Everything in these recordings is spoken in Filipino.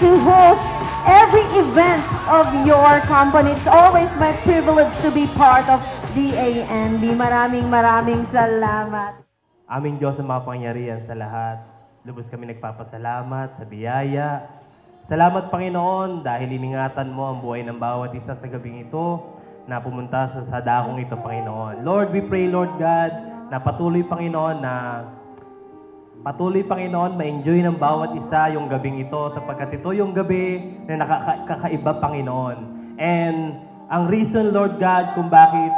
to host every event of your company. It's always my privilege to be part of DANB. Maraming salamat. Aming Diyos ang mapangyarihan sa lahat. Lubos kami nagpapasalamat sa biyaya. Salamat, Panginoon, dahil iningatan mo ang buhay ng bawat isa sa gabing ito na pumunta sa dakong ito, Panginoon. Lord, we pray, Lord God, na patuloy, Panginoon, ma-enjoy ng bawat isa yung gabing ito sapagkat ito yung gabi na nakakaiba, Panginoon. And ang reason, Lord God, kung bakit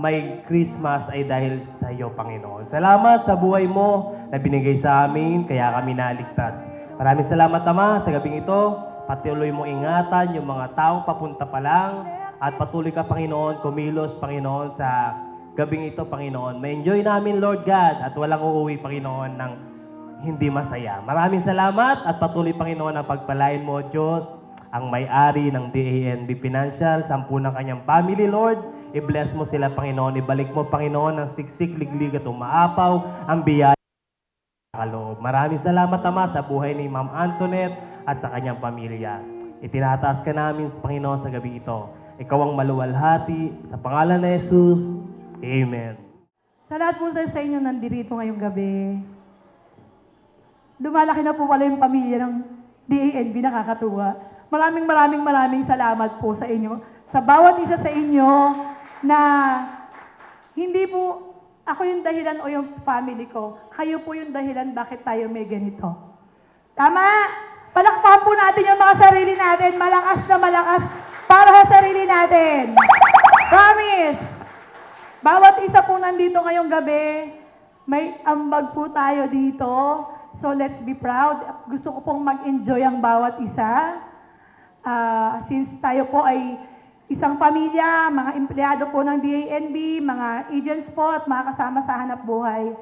may Christmas ay dahil sa iyo, Panginoon. Salamat sa buhay mo na binigay sa amin, kaya kami naligtas. Maraming salamat, Ama, sa gabing ito. Patuloy mo ingatan yung mga taong papunta pa lang at patuloy ka, Panginoon, kumilos, Panginoon, sa gabing ito, Panginoon. Ma-enjoy namin, Lord God, at walang uuwi, Panginoon, ng hindi masaya. Maraming salamat at patuloy, Panginoon, ang pagpalain mo, Diyos, ang may-ari ng DANB Financial, 10 ng kanyang family, Lord. I-bless mo sila, Panginoon. Ibalik mo, Panginoon, ang siksik, liglig at umaapaw, ang biyaya kaloob. Maraming salamat, Ama, sa buhay ni Ma'am Antoinette at sa kanyang pamilya. Itinataas ka namin, Panginoon, sa gabi ito. Ikaw ang maluwalhati. Sa pangalan ni Jesus, Amen. Sa lahat po sa inyo nandito ngayong gabi, lumalaki na po pala yung pamilya ng DANB, nakakatuwa. Maraming salamat po sa inyo. Sa bawat isa sa inyo na hindi po ako yung dahilan o yung family ko. Kayo po yung dahilan bakit tayo may ganito. Tama? Palakpakan po natin yung mga sarili natin. Malakas na malakas para sa sarili natin. Promise! Bawat isa po nandito ngayong gabi, may ambag po tayo dito. So let's be proud. Gusto ko pong mag-enjoy ang bawat isa. Since tayo po ay isang pamilya, mga empleyado po ng DANB, mga agents po at mga kasama sa hanap buhay.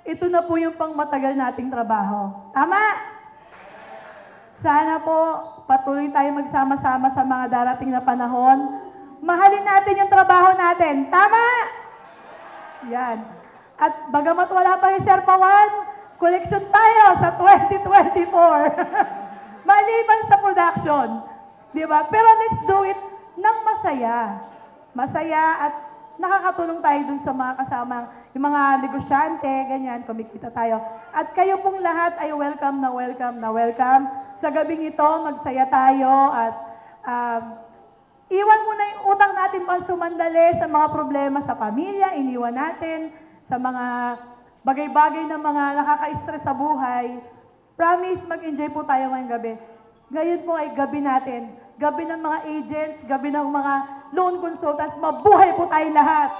Ito na po yung pang matagal nating trabaho. Tama? Sana po patuloy tayo magsama-sama sa mga darating na panahon. Mahalin natin yung trabaho natin. Tama? Yan. At bagamat wala pa yung Serpawan, collection tayo sa 2024. Maliban sa production. Di ba? Pero let's do it ng masaya. Masaya at nakakatulong tayo dun sa mga kasama, yung mga negosyante, ganyan, kumikita tayo. At kayo pong lahat ay welcome na welcome. Sa gabing ito, magsaya tayo at iwan muna yung utang natin pang sumandali sa mga problema sa pamilya, iniwan natin sa mga bagay-bagay na mga nakaka-stress sa buhay. Promise, mag-enjoy po tayo ngayong gabi. Ngayon po ay gabi natin. Gabi ng mga agents, gabi ng mga loan consultants. Mabuhay po tayong lahat!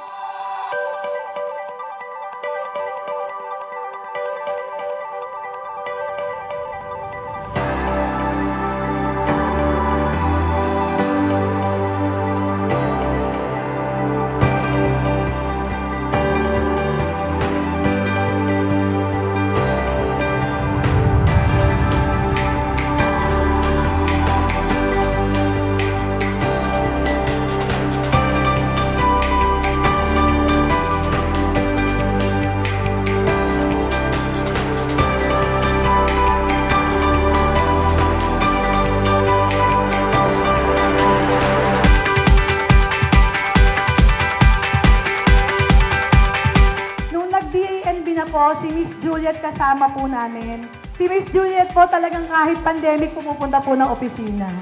Si Miss Juliet kasama po namin. Si Miss Juliet po talagang kahit pandemic pumupunta po ng opisina.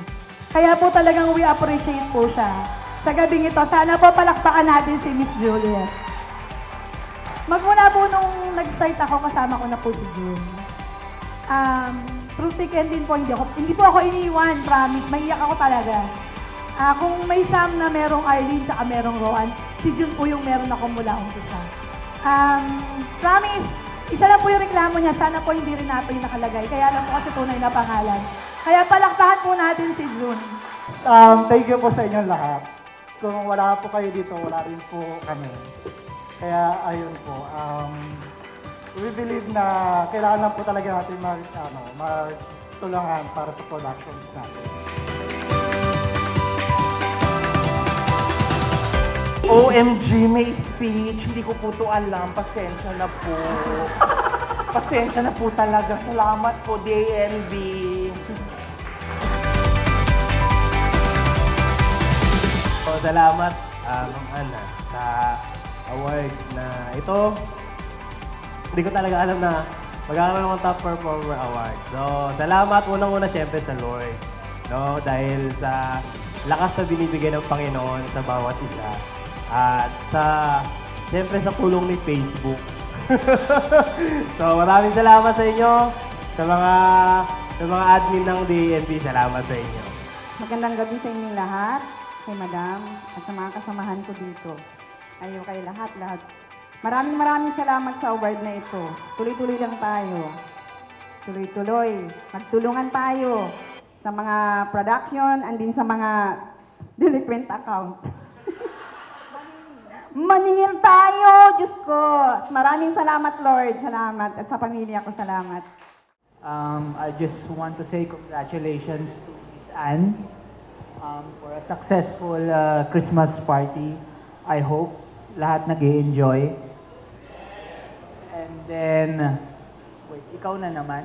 Kaya po talagang we appreciate po siya. Sa gabing ito, sana po palakpakan natin si Miss Juliet. Magmula po nung nag-start ako, kasama ko na po si June. Through thick and thin po, hindi po ako iniwan, promise. Maiyak ako talaga. Kung may Sam na merong Arlene at merong Roan, si June po yung meron ako mula umpisa. Promise, isa lang po yung reklamo niya. Sana po hindi rin natin yung nakalagay. Kaya lang po kasi tunay na pangalan. Kaya palakpakan po natin si June. Thank you po sa inyong lahat. Kung wala po kayo dito, wala rin po kami. Kaya ayun po. We believe na kailangan lang po talaga natin magtulungan para sa productions natin. OMG, may speech. Hindi ko po ito alam. Pasensya na po. Pasensya na po talaga. Salamat po, DANB. salamat, Ma'am Ana, sa award na ito. Hindi ko talaga alam na magkakaroon ng Top Performer Award. So, salamat unang-una syempre sa Lord. No? Dahil sa lakas na binibigay ng Panginoon sa bawat isa. At syempre sa tulong ni Facebook. So, maraming salamat sa inyo. Sa mga admin ng DNB, salamat sa inyo. Magandang gabi sa inyong lahat, kay Madam, at sa mga kasamahan ko dito. Ayaw kay lahat. Maraming salamat sa award na ito. Tuloy-tuloy lang tayo. Tuloy-tuloy. Magtulungan tayo sa mga production and din sa mga delinquent account. Maningil tayo, Diyos ko. Maraming salamat, Lord. Salamat. At sa pamilya ko, salamat. I just want to say congratulations to Miss Anne for a successful Christmas party. I hope lahat nag-enjoy. And then, wait, ikaw na naman.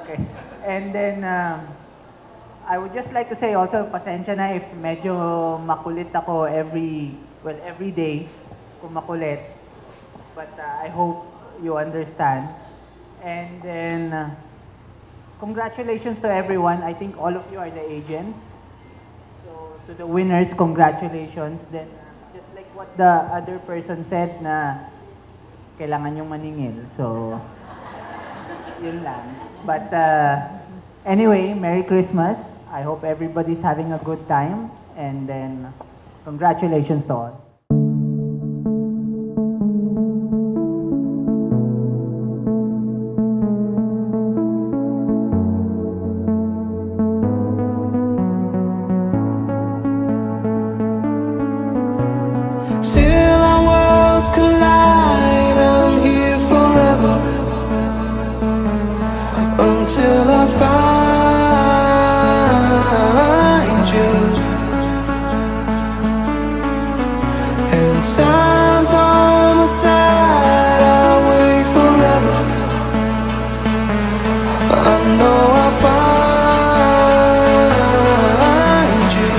Okay. And then, I would just like to say also, pasensya na if medyo makulit ako every day kung makulit. But I hope you understand. And then, congratulations to everyone. I think all of you are the agents. So, to the winners, congratulations. Then, just like what the other person said na kailangan yung maningil. So, yun lang. But, anyway, Merry Christmas. I hope everybody's having a good time. And then, congratulations to all. Till our worlds collide, I'm here forever until I find you. And time's on my side, I'll wait forever. I know I'll find you.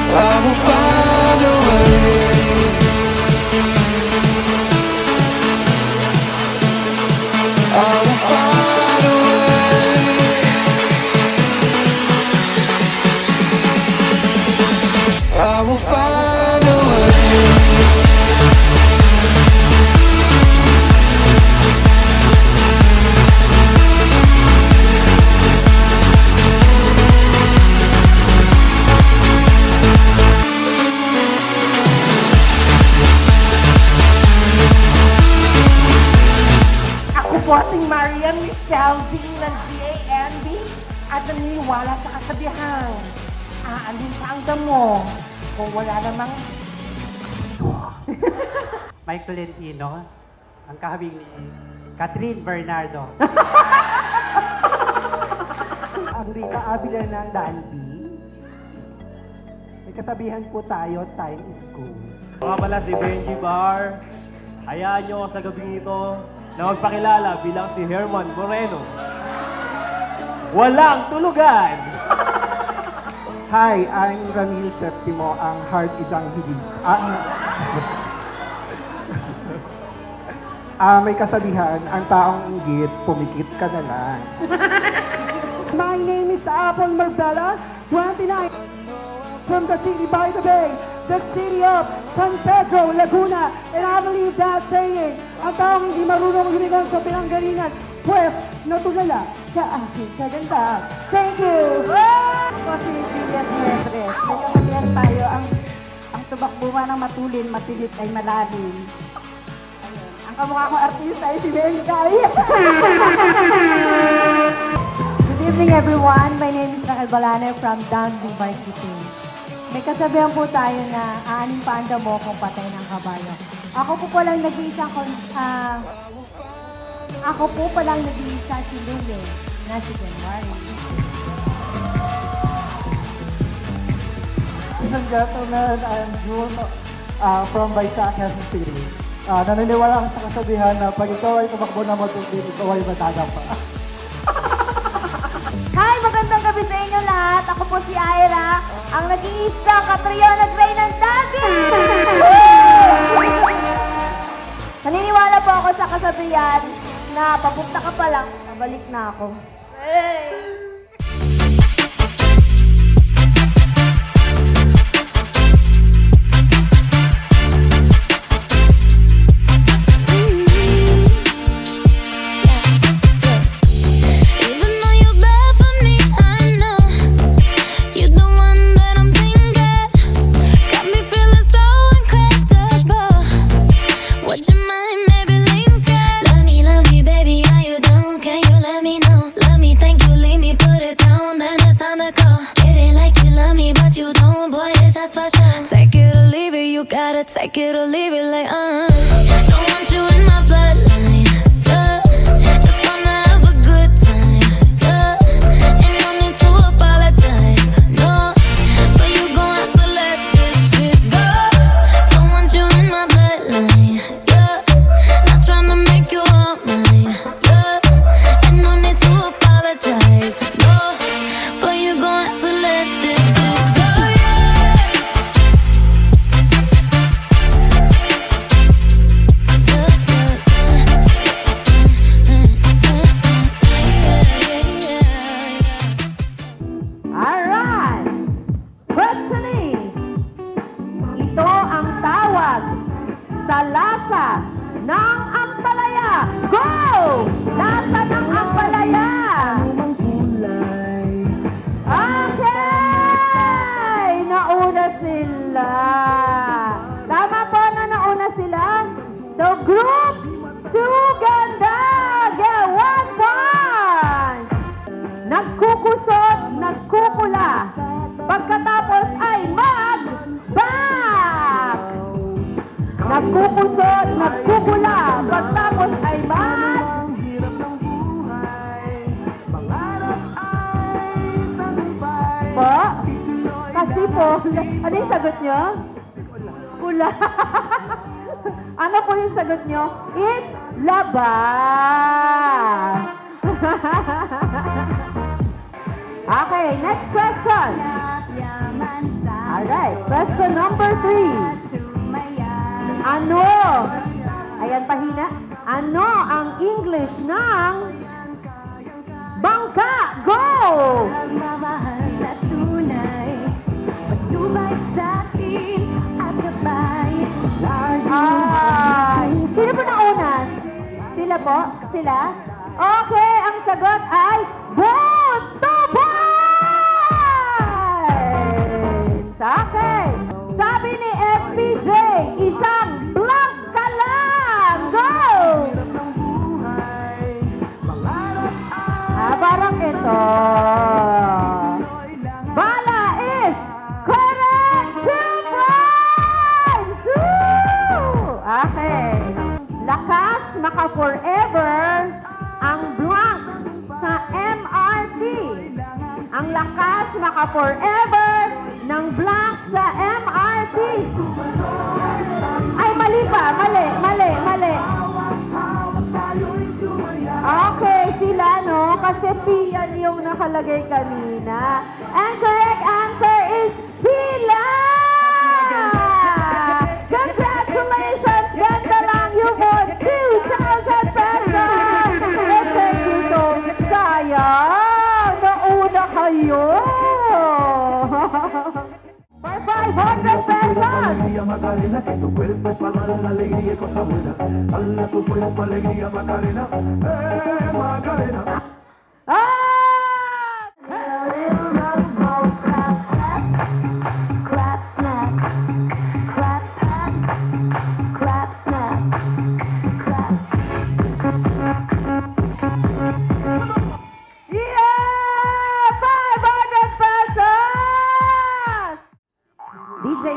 I will find a way. I will find a way. I will find a way. Ako po si Marian Michelle V ng DANB at naniniwala sa kasabihan. Aalin pa ang damo kung wala namang Mike Tolentino, ang kahabing ni Catherine Bernardo. Ang Rita Avila ng Danby. May kasabihan po tayo, time is gold. Mga pala si Benji Bar. Hayaan nyo sa gabing ito na magpakilala bilang si Herman Moreno. Walang tulugan! Hi, I'm Ramil Septimo, ang heart isang higit. May kasabihan, ang taong inggit, pumikit ka na lang. My name is Apple Marbella, 29, from the city by the bay, the city of San Pedro, Laguna. And I believe that saying, ang taong hindi marunong lumingon sa pinanggalingan, pues natulala sa aking kaganda. Thank you! Ako si Juliet Medres. Ngayon tayo, ang tubakbuhan ng matulin, matilit ay malalim. Ayun. Ang kamukha kong artista ay si Bengay. Good evening everyone. My name is Raquel Balana from Danby Marketing. May kasabihan po tayo na aanin pa ang damo kung patay ng kabayo. Ako po palang nag-iisa si Louie na si January. Ladies and gentlemen, I'm June from Baisakyan City. Naniniwala ako sa kasabihan na pag ikaw ay tumakbo na matutin, ikaw ay matagap pa. Hi! Magandang gabi sa inyo lahat. Ako po si Ira, ang nag-iisang katriyo nag-ray ng David! Naniniwala po ako sa kasabihan na papunta ka pa lang, pabalik na ako. Even though you're bad for me, I know you're the one that I'm thinking. Got me feeling so incredible. Would you mind maybe linking? Love me, baby, are you down? Can you let me know? Love me, thank you, leave me, put it down, then it's time to go. Get it like you love me, but you don't, boy, it's just for sure. Take it or leave it, you gotta take it or leave it like, Don't want you in my bloodline, just wanna have a good time, Ain't no need to apologize, no. But you gon' have to let this shit go. Don't want you in my bloodline, Not tryna make you all mine, Ain't no need to apologize, no. But you gon' have to let this shit go, Alright! Question is, ito ang tawag sa lasa ng ampalaya. Go! Lasa ng ampalaya. Okay! Nauna sila. Tama po na nauna sila. So group, 2 ganda. Get 1 point. Nagkukusot, nagkukula. Pagkatapos ay mag-back. Nagkukusot, nagkukula. Pagkatapos ay po? Kasi po, ano yung sagot nyo? Kula. Ano po yung sagot nyo? It's labas. Okay, next question. Alright, question number 3. Ano? Ayan, pahina. Ano ang English ng bangka? Go! Sino po nauna? Sila po? Sila? Okay, ang sagot ay both to points! Okay. Sabi ni FPJ, isang blank ka lang! Go! Parang ito. Bala is correct! 2 points! Woo! Okay. Lakas maka-forever ang blank sa MRT. Ang lakas maka-forever ng blank sa MRT. Ay, mali pa. Mali. Okay, sila, no? Kasi Pian yung nakalagay kanina. And correct answer is Pila! Congratulations! Ganda lang! You won 2,000 pesos! And thank you so much. Sayang! Nauna kayo! For 500 pesos! Macarena, que tu cuerpo para dar la alegría y cosa buena. Dale tu cuerpo alegría, Macarena, Macarena. clap, snap, clap, clap, clap, snap, clap. Yeah! 500 pesos! DJ,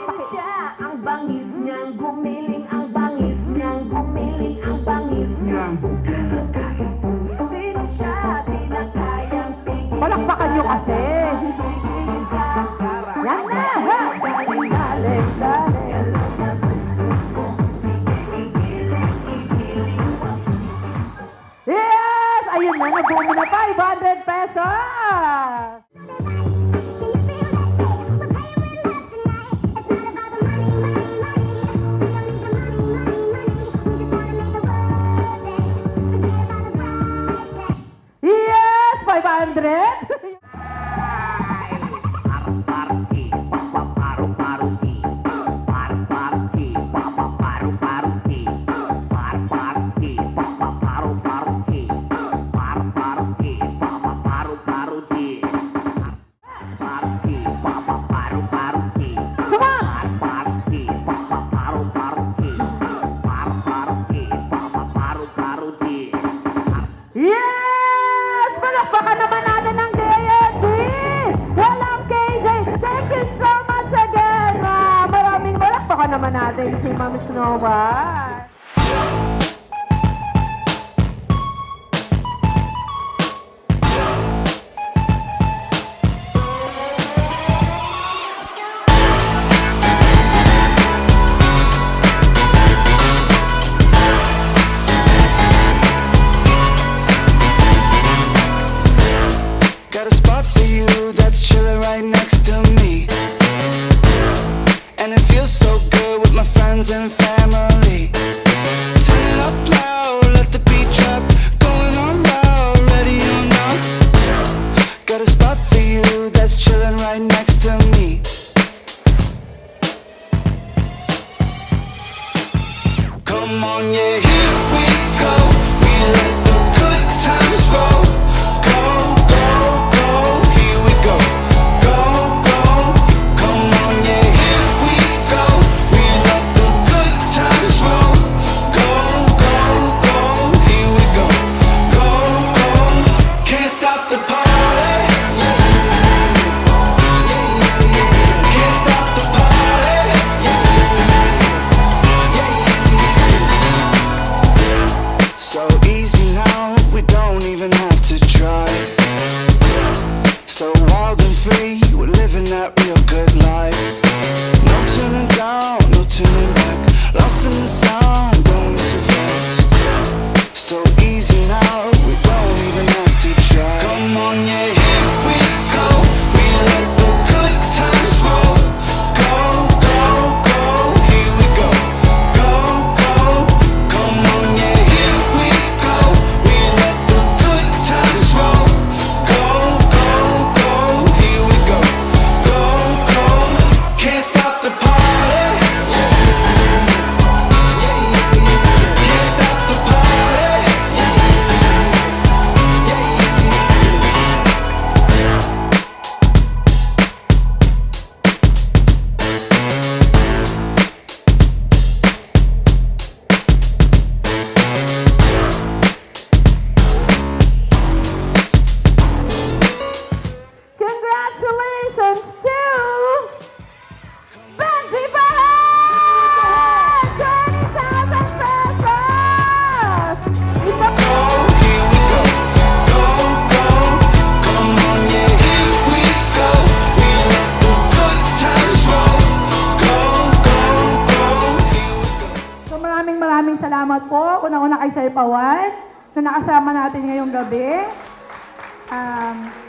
Ang bangis niyang gumiling, ang bangis niyang gumiling, ang bangis niyang sino siya, di na kayang pigil. palakpakan nyo kasi. Yan na! Yes! Ayun na, nabuo mo na 500 pesos! Snow White. Got a spot for you that's chilling right next to me. And it feels so good with my friends and family. Turn it up loud, let the beat drop. Going on loud, ready or not. Got a spot for you that's chilling right next to me. Come on, yeah, here we go. We let the good times roll. Go, go, go, here we go. Go, go, come on, yeah, here we go. We let the good times roll. Go, go, go, here we go. Go, go, can't stop the party. Can't stop the party. So easy now, we don't even have to try. So wild and free, we're living that real good life. No turning down, no turning back. Lost in the sound, going so fast. So easy now, we don't even have to try. Come on, yeah, here we go. We let the good times roll. Go, go, go, here we go. Go, go, come on, yeah, here we go. We let the good times roll. Go, go, go, here we go. Go, go, can't stop the party. Can't stop the party. Congratulations to Benji Bahan! 20,000 pesos! Isa Go, here we go. Go, go, come on, yeah, here we go. We let the good times roll. Go, go, go, here we go. So maraming salamat po. Una-una kay Sir Pawan na nakasama natin ngayong gabi.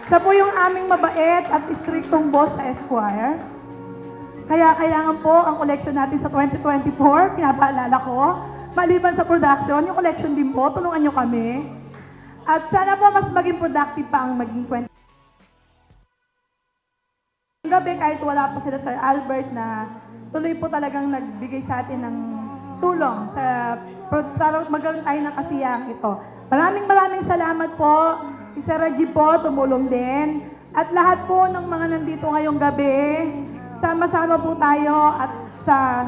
Siya po yung aming mabait at istriktong boss sa Esquire. Kaya kailangan po ang collection natin sa 2024, pinapaalala ko. Maliban sa production, yung collection din po, tulungan nyo kami. At sana po mas maging productive pa ang maging 20. Ang gabi, kahit wala po sila Sir Albert na tuloy po talagang nagbigay sa atin ng tulong para magkaroon tayo ng kasiyang ito. Maraming salamat po. Si Sir Reggie po, tumulong din. At lahat po ng mga nandito ngayong gabi, sama-sama po tayo at sa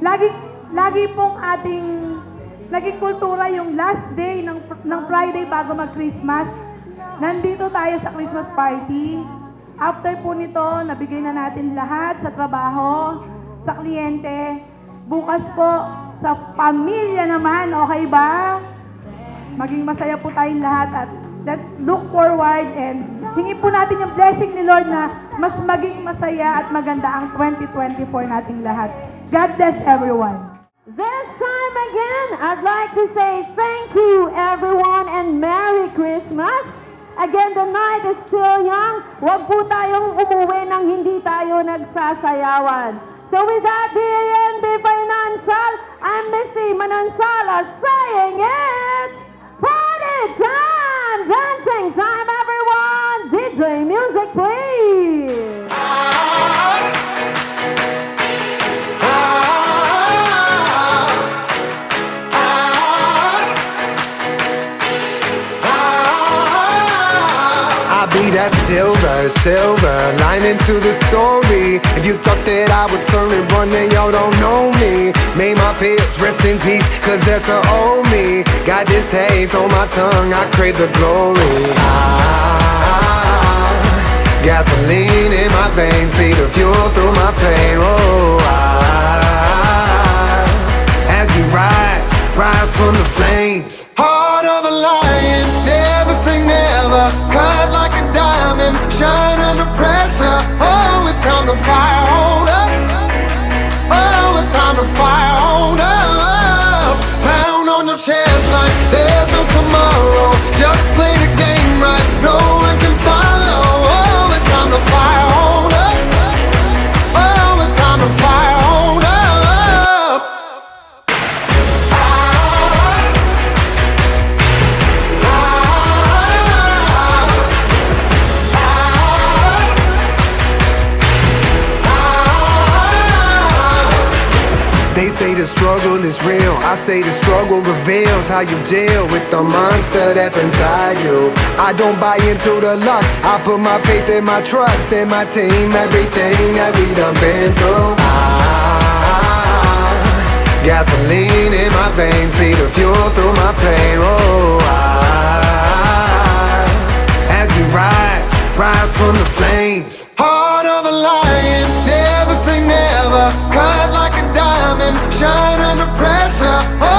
lagi pong naging kultura yung last day ng Friday bago mag-Christmas. Nandito tayo sa Christmas party. After po nito, nabigay na natin lahat sa trabaho, sa kliyente. Bukas po, sa pamilya naman, okay ba? Maging masaya po tayong lahat at let's look forward and hingi po natin yung blessing ni Lord na mas maging masaya at maganda ang 2024 nating lahat. God bless everyone. This time again, I'd like to say thank you everyone and Merry Christmas. Again, the night is still young. Huwag po tayong umuwi nang hindi tayo nagsasayawan. So with that, DANB Financial, I'm Missy Manansala saying it's party time! Dancing time, everyone! DJ music, please! I'll be that silver lining to the story. If you thought that I would turn and run, then y'all don't know me. May my fears rest in peace, cause that's a old me. Got this taste on my tongue, I crave the glory. Gasoline in my veins, be the fuel through my pain. Oh, rise from the flames. Heart of a lion, never say never. Cut like a diamond, shine under pressure. Oh, it's time to fire on up. Oh, it's time to fire on up. Pound on your chest like there's no tomorrow. Just play the game right, no one can follow. Oh, it's time to fire on up. Oh, it's time to fire on up. They say the struggle is real. I say the struggle reveals how you deal with the monster that's inside you. I don't buy into the luck. I put my faith and my trust in my team. Everything that we done been through. Gasoline in my veins, be the fuel through my pain. Oh, as we rise from the flames. Heart of a lion, never say never. Cut like a diamond, shine under pressure. Oh,